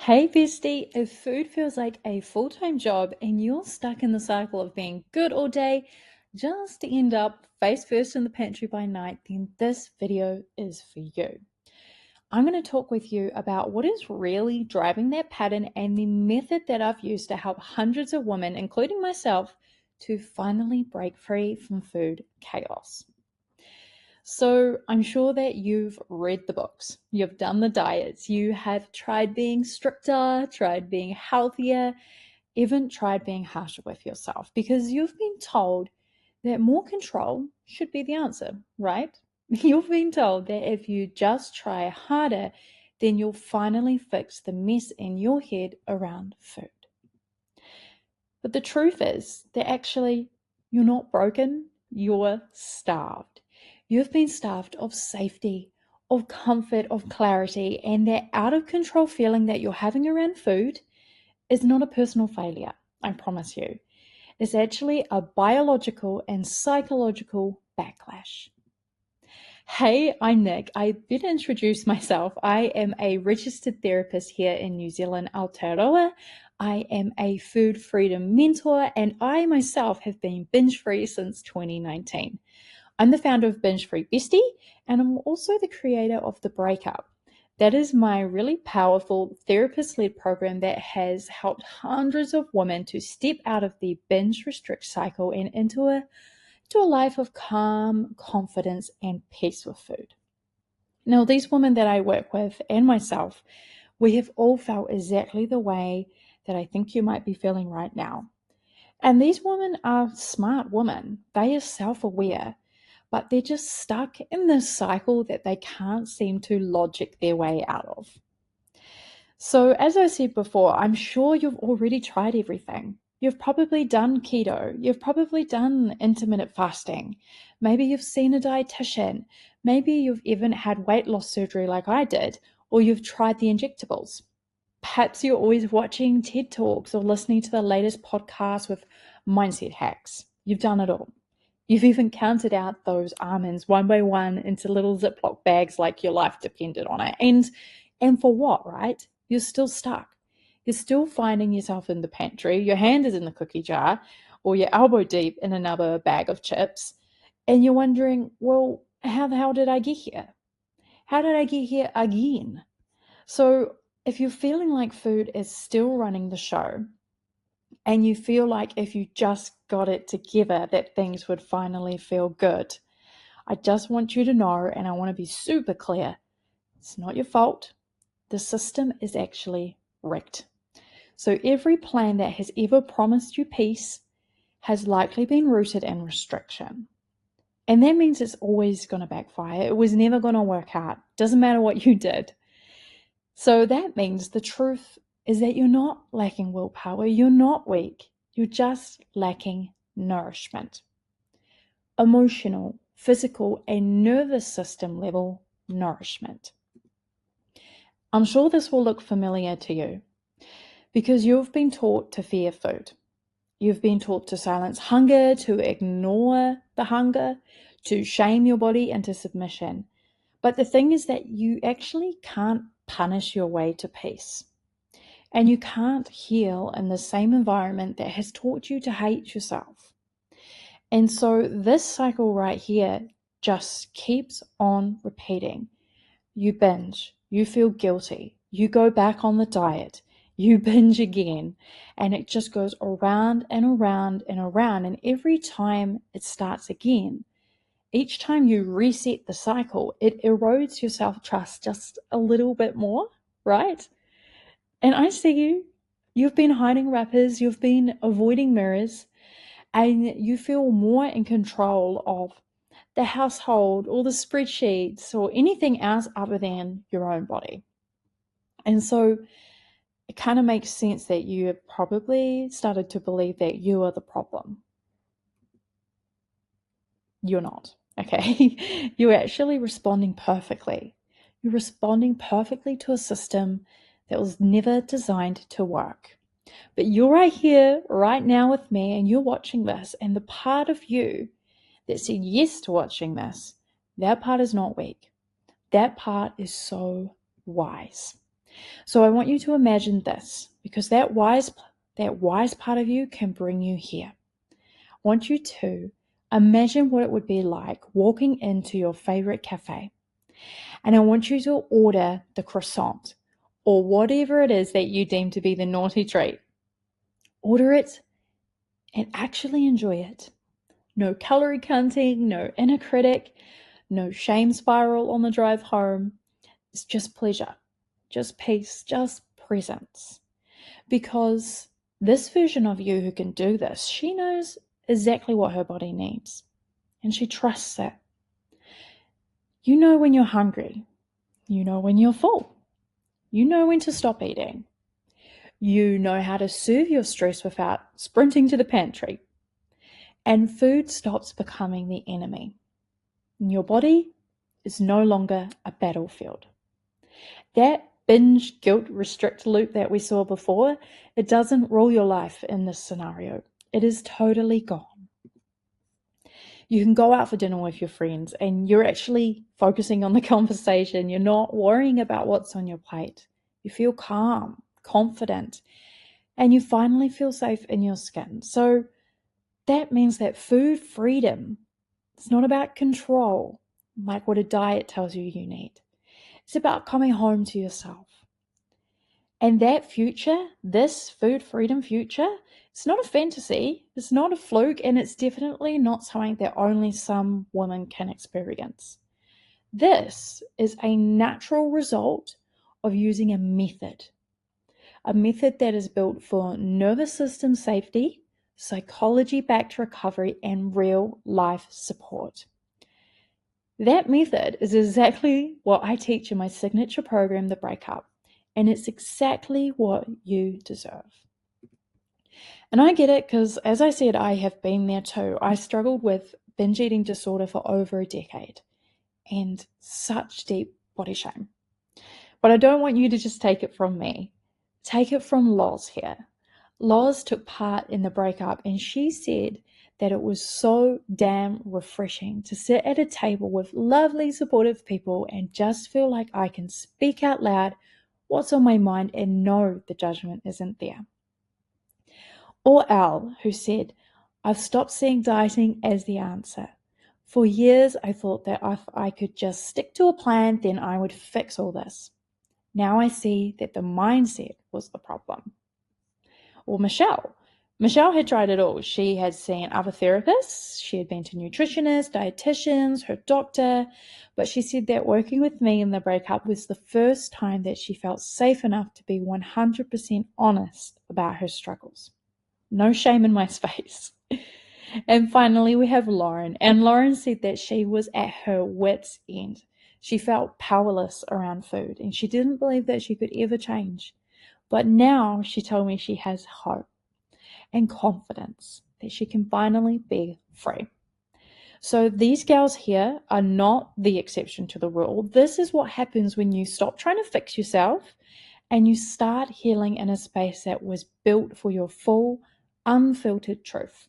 Hey Bestie, if food feels like a full-time job and you're stuck in the cycle of being good all day just to end up face first in the pantry by night, then this video is for you. I'm going to talk with you about what is really driving that pattern and the method that I've used to help hundreds of women, including myself, to finally break free from food chaos. So I'm sure that you've read the books, you've done the diets, you have tried being stricter, tried being healthier, even tried being harsher with yourself because you've been told that more control should be the answer, right? You've been told that if you just try harder, then you'll finally fix the mess in your head around food. But the truth is that actually you're not broken, you're starved. You've been starved of safety, of comfort, of clarity, and that out of control feeling that you're having around food is not a personal failure, I promise you. It's actually a biological and psychological backlash. Hey, I'm Nick. I better introduce myself. I am a registered therapist here in New Zealand, Aotearoa. I am a food freedom mentor, and I myself have been binge free since 2019. I'm the founder of Binge Free Bestie, and I'm also the creator of The Breakup. That is my really powerful therapist led program that has helped hundreds of women to step out of the binge restrict cycle and into a life of calm, confidence, and peace with food. Now, these women that I work with and myself, we have all felt exactly the way that I think you might be feeling right now. And these women are smart women. They are self-aware, but they're just stuck in this cycle that they can't seem to logic their way out of. So, as I said before, I'm sure you've already tried everything. You've probably done keto. You've probably done intermittent fasting. Maybe you've seen a dietitian. Maybe you've even had weight loss surgery like I did, or you've tried the injectables. Perhaps you're always watching TED Talks or listening to the latest podcast with mindset hacks. You've done it all. You've even counted out those almonds one by one into little Ziploc bags like your life depended on it. And for what, right? You're still stuck. You're still finding yourself in the pantry. Your hand is in the cookie jar or your elbow deep in another bag of chips. And you're wondering, well, how the hell did I get here? How did I get here again? So if you're feeling like food is still running the show, and you feel like if you just got it together that things would finally feel good, I just want you to know, and I want to be super clear, it's not your fault. The system is actually rigged. So every plan that has ever promised you peace has likely been rooted in restriction. And that means it's always going to backfire. It was never going to work out. Doesn't matter what you did. So that means the truth is that you're not lacking willpower. You're not weak. You're just lacking nourishment. Emotional, physical, and nervous system level nourishment. I'm sure this will look familiar to you because you've been taught to fear food. You've been taught to silence hunger, to ignore the hunger, to shame your body into submission. But the thing is that you actually can't punish your way to peace. And you can't heal in the same environment that has taught you to hate yourself. And so this cycle right here just keeps on repeating. You binge, you feel guilty, you go back on the diet, you binge again, and it just goes around and around and around. And every time it starts again, each time you reset the cycle, it erodes your self-trust just a little bit more, right? And I see you. You've been hiding wrappers, you've been avoiding mirrors, and you feel more in control of the household or the spreadsheets or anything else other than your own body. And so it kind of makes sense that you have probably started to believe that you are the problem. You're not, okay? You're actually responding perfectly. You're responding perfectly to a system that was never designed to work. But you're right here, right now with me, and you're watching this, and the part of you that said yes to watching this, that part is not weak. That part is so wise. So I want you to imagine this, because that wise part of you can bring you here. I want you to imagine what it would be like walking into your favorite cafe. And I want you to order the croissant or whatever it is that you deem to be the naughty treat. Order it and actually enjoy it. No calorie counting, no inner critic, no shame spiral on the drive home. It's just pleasure, just peace, just presence. Because this version of you who can do this, she knows exactly what her body needs, and she trusts it. You know when you're hungry. You know when you're full. You know when to stop eating. You know how to soothe your stress without sprinting to the pantry. And food stops becoming the enemy. And your body is no longer a battlefield. That binge guilt restrict loop that we saw before, it doesn't rule your life in this scenario. It is totally gone. You can go out for dinner with your friends and you're actually focusing on the conversation. You're not worrying about what's on your plate. You feel calm, confident, and you finally feel safe in your skin. So that means that food freedom, it's not about control, like what a diet tells you need. It's about coming home to yourself. And that future, this food freedom future, it's not a fantasy, it's not a fluke, and it's definitely not something that only some women can experience. This is a natural result of using a method that is built for nervous system safety, psychology-backed recovery, and real-life support. That method is exactly what I teach in my signature program, The Breakup, and it's exactly what you deserve. And I get it because, as I said, I have been there too. I struggled with binge eating disorder for over a decade and such deep body shame. But I don't want you to just take it from me. Take it from Loz here. Loz took part in the breakup and she said that it was so damn refreshing to sit at a table with lovely, supportive people and just feel like I can speak out loud what's on my mind and know the judgment isn't there. Or Al, who said, I've stopped seeing dieting as the answer. For years, I thought that if I could just stick to a plan, then I would fix all this. Now I see that the mindset was the problem. Or Michelle. Michelle had tried it all. She had seen other therapists. She had been to nutritionists, dietitians, her doctor. But she said that working with me in the breakup was the first time that she felt safe enough to be 100% honest about her struggles. No shame in my space. And finally, we have Lauren. And Lauren said that she was at her wit's end. She felt powerless around food and she didn't believe that she could ever change. But now she told me she has hope and confidence that she can finally be free. So these gals here are not the exception to the rule. This is what happens when you stop trying to fix yourself and you start healing in a space that was built for your full, unfiltered truth.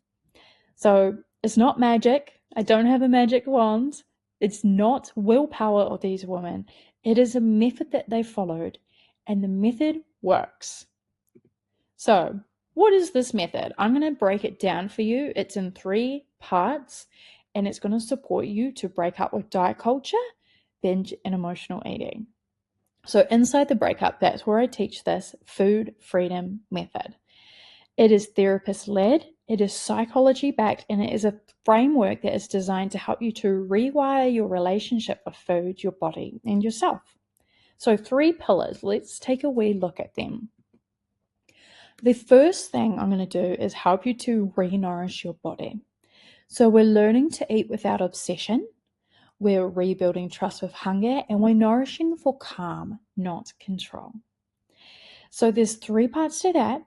So it's not magic. I don't have a magic wand. It's not willpower of these women. It is a method that they followed, and the method works. So what is this method? I'm going to break it down for you. It's in 3 parts, and it's going to support you to break up with diet culture, binge, and emotional eating. So inside the breakup, that's where I teach this food freedom method. It is therapist-led, it is psychology-backed, and it is a framework that is designed to help you to rewire your relationship with food, your body, and yourself. So 3 pillars. Let's take a wee look at them. The first thing I'm going to do is help you to re-nourish your body. So we're learning to eat without obsession, we're rebuilding trust with hunger, and we're nourishing for calm, not control. So there's 3 parts to that.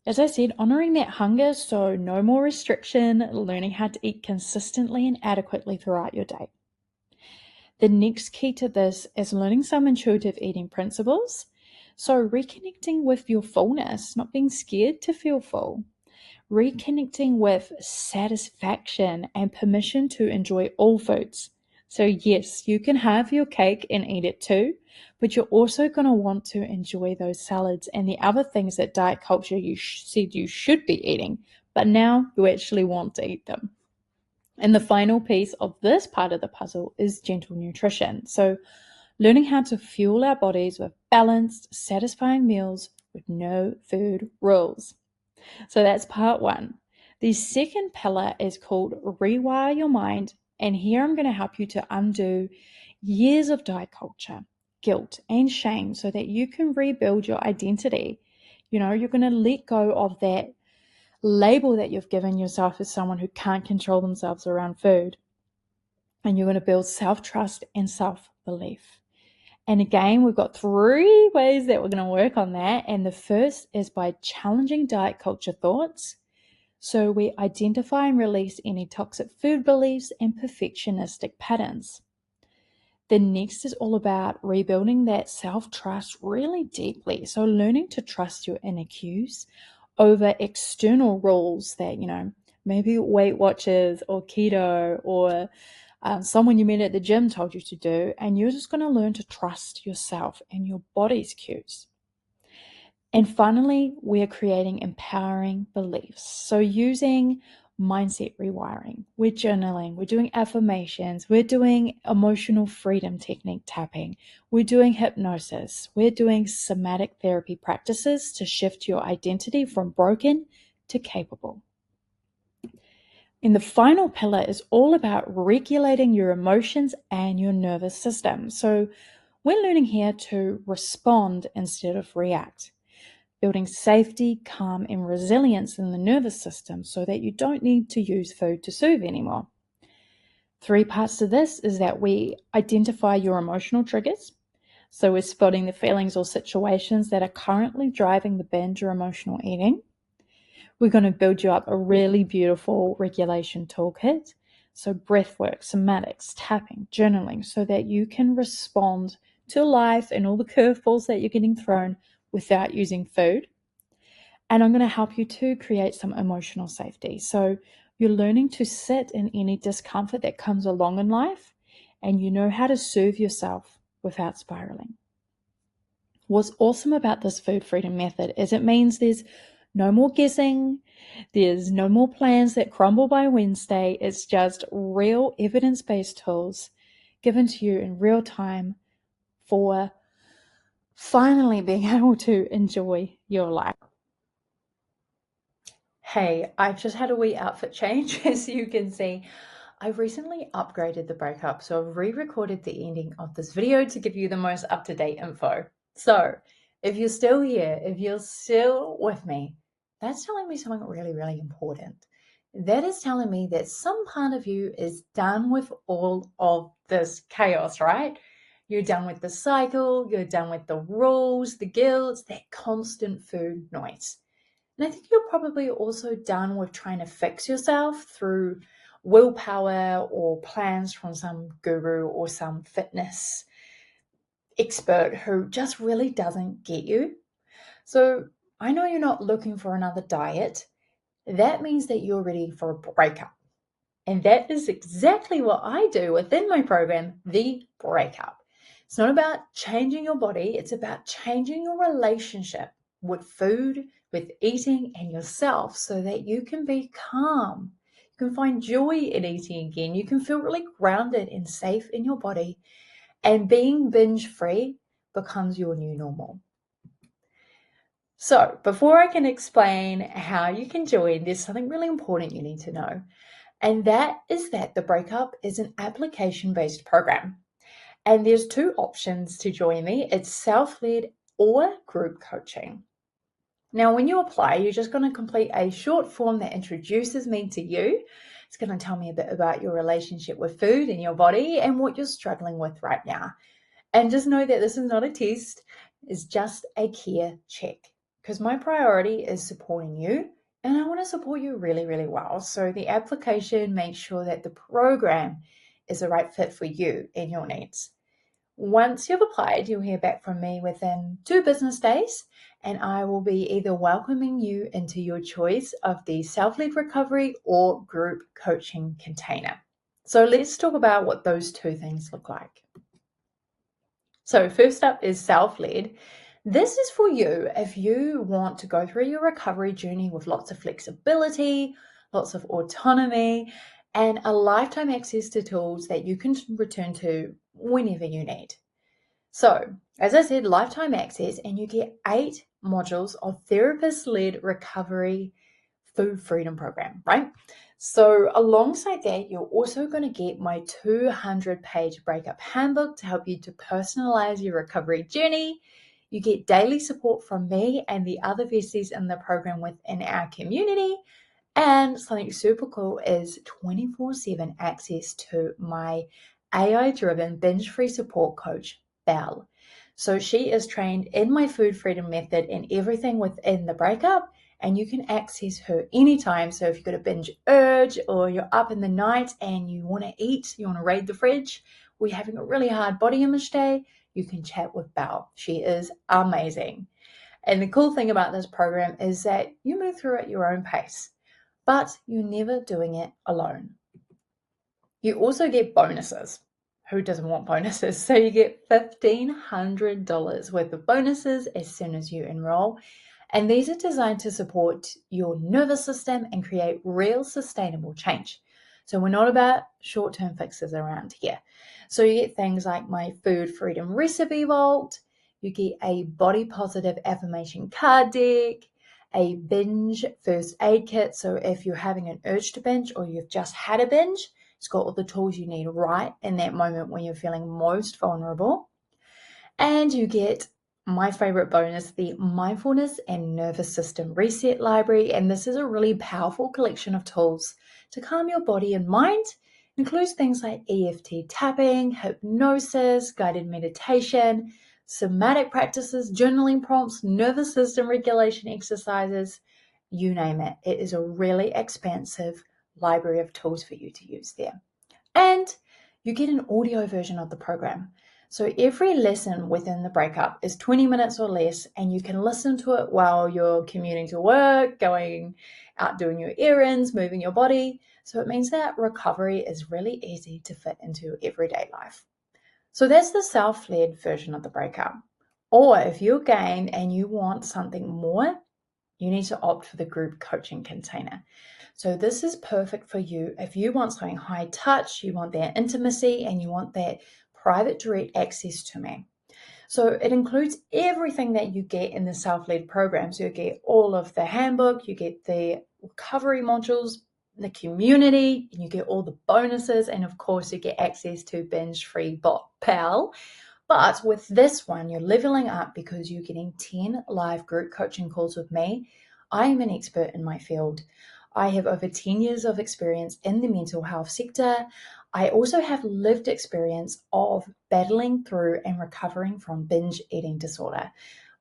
As I said, honoring that hunger, so no more restriction, learning how to eat consistently and adequately throughout your day. The next key to this is learning some intuitive eating principles. So reconnecting with your fullness, not being scared to feel full. Reconnecting with satisfaction and permission to enjoy all foods. So yes, you can have your cake and eat it too, but you're also going to want to enjoy those salads and the other things that diet culture said you should be eating, but now you actually want to eat them. And the final piece of this part of the puzzle is gentle nutrition. So learning how to fuel our bodies with balanced, satisfying meals with no food rules. So that's part one. The second pillar is called Rewire Your Mind. And here I'm going to help you to undo years of diet culture, guilt, and shame so that you can rebuild your identity. You're going to let go of that label that you've given yourself as someone who can't control themselves around food. And you're going to build self-trust and self-belief. And again, we've got 3 ways that we're going to work on that. And the first is by challenging diet culture thoughts. So we identify and release any toxic food beliefs and perfectionistic patterns. The next is all about rebuilding that self-trust really deeply. So learning to trust your inner cues over external rules that, maybe Weight Watchers or keto or someone you met at the gym told you to do. And you're just going to learn to trust yourself and your body's cues. And finally, we are creating empowering beliefs. So using mindset rewiring, we're journaling, we're doing affirmations, we're doing emotional freedom technique tapping, we're doing hypnosis, we're doing somatic therapy practices to shift your identity from broken to capable. And the final pillar is all about regulating your emotions and your nervous system. So we're learning here to respond instead of react, building safety, calm, and resilience in the nervous system so that you don't need to use food to soothe anymore. 3 parts to this is that we identify your emotional triggers. So we're spotting the feelings or situations that are currently driving the binge or emotional eating. We're going to build you up a really beautiful regulation toolkit. So breathwork, somatics, tapping, journaling, so that you can respond to life and all the curveballs that you're getting thrown without using food. And I'm going to help you to create some emotional safety. So you're learning to sit in any discomfort that comes along in life, and you know how to soothe yourself without spiraling. What's awesome about this food freedom method is it means there's no more guessing, there's no more plans that crumble by Wednesday. It's just real evidence-based tools given to you in real time for finally being able to enjoy your life. Hey, I've just had a wee outfit change, as you can see. I've recently upgraded the breakup, so I've re-recorded the ending of this video to give you the most up-to-date info. So, if you're still here, if you're still with me, that's telling me something really, really important. That is telling me that some part of you is done with all of this chaos, right? You're done with the cycle, you're done with the rules, the guilt, that constant food noise. And I think you're probably also done with trying to fix yourself through willpower or plans from some guru or some fitness expert who just really doesn't get you. So I know you're not looking for another diet. That means that you're ready for a breakup. And that is exactly what I do within my program, The Breakup. It's not about changing your body, it's about changing your relationship with food, with eating, and yourself so that you can be calm. You can find joy in eating again. You can feel really grounded and safe in your body. And being binge free becomes your new normal. So, before I can explain how you can join, there's something really important you need to know. And that is that the breakup is an application-based program. And there's 2 options to join me. It's self-led or group coaching. Now, when you apply, you're just going to complete a short form that introduces me to you. It's going to tell me a bit about your relationship with food and your body and what you're struggling with right now. And just know that this is not a test. It's just a care check. Because my priority is supporting you. And I want to support you really, really well. So the application makes sure that the program is the right fit for you and your needs. Once you've applied, you'll hear back from me within 2 business days, and I will be either welcoming you into your choice of the self-led recovery or group coaching container. So let's talk about what those 2 things look like. So first up is self-led. This is for you if you want to go through your recovery journey with lots of flexibility, lots of autonomy, and a lifetime access to tools that you can return to whenever you need. So, as I said, lifetime access, and you get 8 modules of therapist-led recovery food freedom program, right? So, alongside that, you're also going to get my 200-page breakup handbook to help you to personalize your recovery journey. You get daily support from me and the other besties in the program within our community. And something super cool is 24/7 access to my AI-driven binge-free support coach, Belle. So she is trained in my food freedom method and everything within the breakup, and you can access her anytime. So if you've got a binge urge or you're up in the night and you want to eat, you want to raid the fridge, or you're having a really hard body image day, you can chat with Belle. She is amazing. And the cool thing about this program is that you move through at your own pace, but you're never doing it alone. You also get bonuses. Who doesn't want bonuses? So you get $1,500 worth of bonuses as soon as you enroll. And these are designed to support your nervous system and create real sustainable change. So we're not about short-term fixes around here. So you get things like my food freedom recipe vault, you get a body positive affirmation card deck, a binge first aid kit. So if you're having an urge to binge or you've just had a binge, it's got all the tools you need right in that moment when you're feeling most vulnerable. And you get my favorite bonus, the Mindfulness and Nervous System Reset Library. And this is a really powerful collection of tools to calm your body and mind. It includes things like EFT tapping, hypnosis, guided meditation, somatic practices, journaling prompts, nervous system regulation exercises, you name it. It is a really expansive library of tools for you to use there. And you get an audio version of the program. So every lesson within the breakup is 20 minutes or less, and you can listen to it while you're commuting to work, going out doing your errands, moving your body. So it means that recovery is really easy to fit into everyday life. So that's the self-led version of the breakup. Or if you're game and you want something more, you need to opt for the group coaching container. So this is perfect for you if you want something high touch, you want that intimacy, and you want that private direct access to me. So it includes everything that you get in the self-led program. So you get all of the handbook, you get the recovery modules, the community, and you get all the bonuses, and of course you get access to binge-free bot pal. But with this one, you're leveling up because you're getting 10 live group coaching calls with me. I am an expert in my field. I have over 10 years of experience in the mental health sector. I also have lived experience of battling through and recovering from binge eating disorder.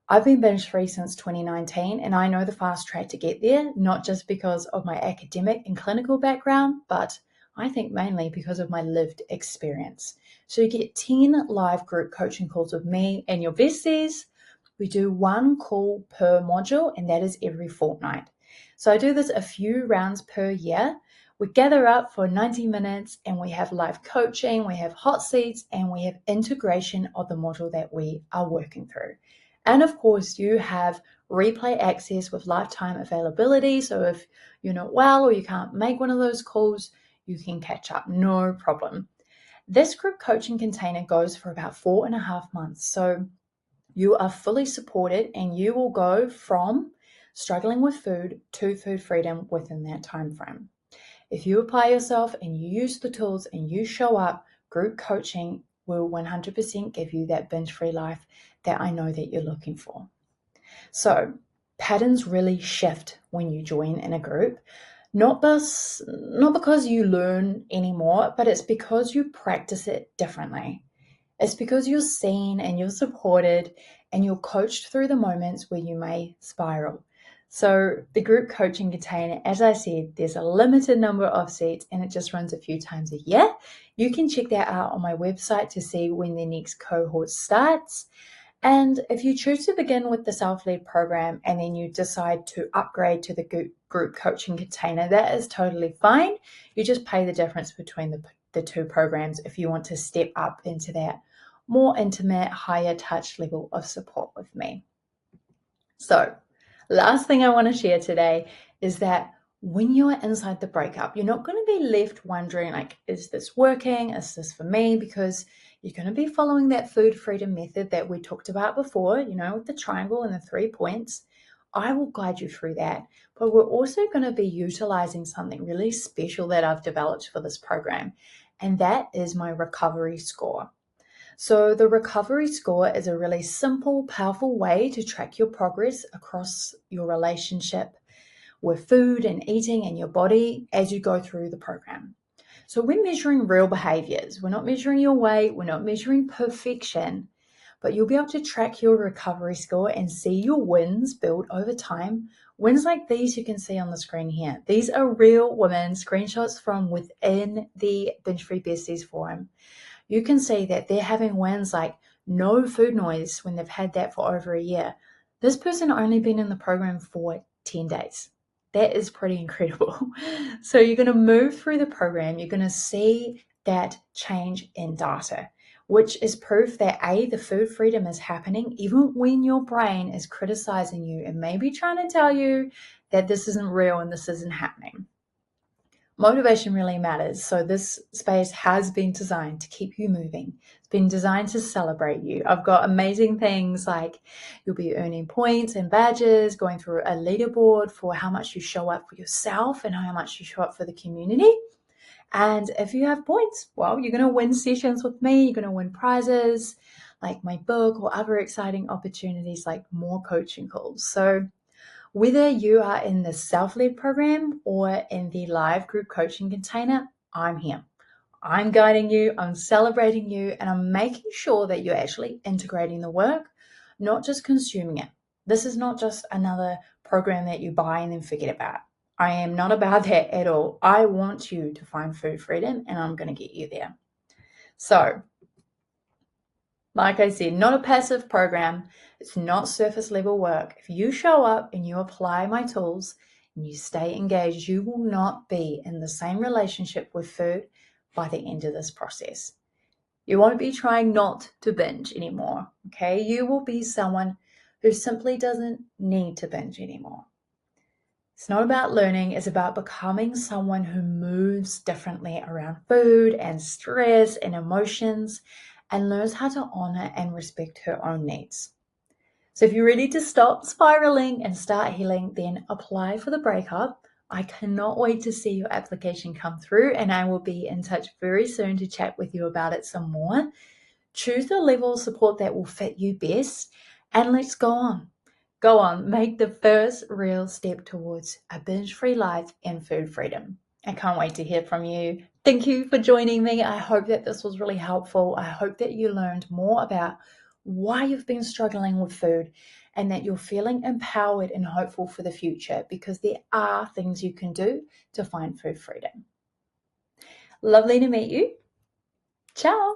I've been binge free since 2019, and I know the fast track to get there, not just because of my academic and clinical background, but I think mainly because of my lived experience. So you get 10 live group coaching calls with me and your besties. We do one call per module, and that is every fortnight. So I do this a few rounds per year. We gather up for 90 minutes and we have live coaching, we have hot seats, and we have integration of the module that we are working through. And of course, you have replay access with lifetime availability. So if you're not well or you can't make one of those calls, you can catch up, no problem. This group coaching container goes for about 4.5 months. So you are fully supported and you will go from struggling with food to food freedom within that time frame. If you apply yourself and you use the tools and you show up, group coaching will 100% give you that binge-free life that I know that you're looking for. So patterns really shift when you join in a group, not because you learn anymore, but it's because you practice it differently. It's because you're seen and you're supported and you're coached through the moments where you may spiral. So the group coaching container, as I said, there's a limited number of seats and it just runs a few times a year. You can check that out on my website to see when the next cohort starts. And if you choose to begin with the self-led program and then you decide to upgrade to the group coaching container, that is totally fine. You just pay the difference between the two programs if you want to step up into that more intimate, higher touch level of support with me. So, last thing I want to share today is that when you're inside the breakup, you're not going to be left wondering, like, is this working? Is this for me? Because you're going to be following that food freedom method that we talked about before, with the triangle and the 3 points. I will guide you through that. But we're also going to be utilizing something really special that I've developed for this program, and that is my recovery score. So the recovery score is a really simple, powerful way to track your progress across your relationship with food and eating and your body as you go through the program. So we're measuring real behaviors. We're not measuring your weight. We're not measuring perfection, but you'll be able to track your recovery score and see your wins build over time. Wins like these you can see on the screen here. These are real women, screenshots from within the Binge Free Besties forum. You can see that they're having wins like no food noise when they've had that for over a year. This person only been in the program for 10 days. That is pretty incredible. So you're going to move through the program. You're going to see that change in data, which is proof that the food freedom is happening even when your brain is criticizing you and maybe trying to tell you that this isn't real and this isn't happening. Motivation really matters. So this space has been designed to keep you moving. It's been designed to celebrate you. I've got amazing things like you'll be earning points and badges, going through a leaderboard for how much you show up for yourself and how much you show up for the community. And if you have points, well, you're going to win sessions with me. You're going to win prizes like my book or other exciting opportunities like more coaching calls. So whether you are in the self-led program or in the live group coaching container, I'm here. I'm guiding you, I'm celebrating you, and I'm making sure that you're actually integrating the work, not just consuming it. This is not just another program that you buy and then forget about. I am not about that at all. I want you to find food freedom, and I'm going to get you there. So, like I said, not a passive program. It's not surface level work. If you show up and you apply my tools and you stay engaged, you will not be in the same relationship with food by the end of this process. You won't be trying not to binge anymore, okay? You will be someone who simply doesn't need to binge anymore. It's not about learning, it's about becoming someone who moves differently around food and stress and emotions and learns how to honor and respect her own needs. So if you're ready to stop spiraling and start healing, then apply for the breakup. I cannot wait to see your application come through, and I will be in touch very soon to chat with you about it some more. Choose the level of support that will fit you best, and let's go on. Go on, make the first real step towards a binge-free life and food freedom. I can't wait to hear from you. Thank you for joining me. I hope that this was really helpful. I hope that you learned more about why you've been struggling with food and that you're feeling empowered and hopeful for the future, because there are things you can do to find food freedom. Lovely to meet you. Ciao.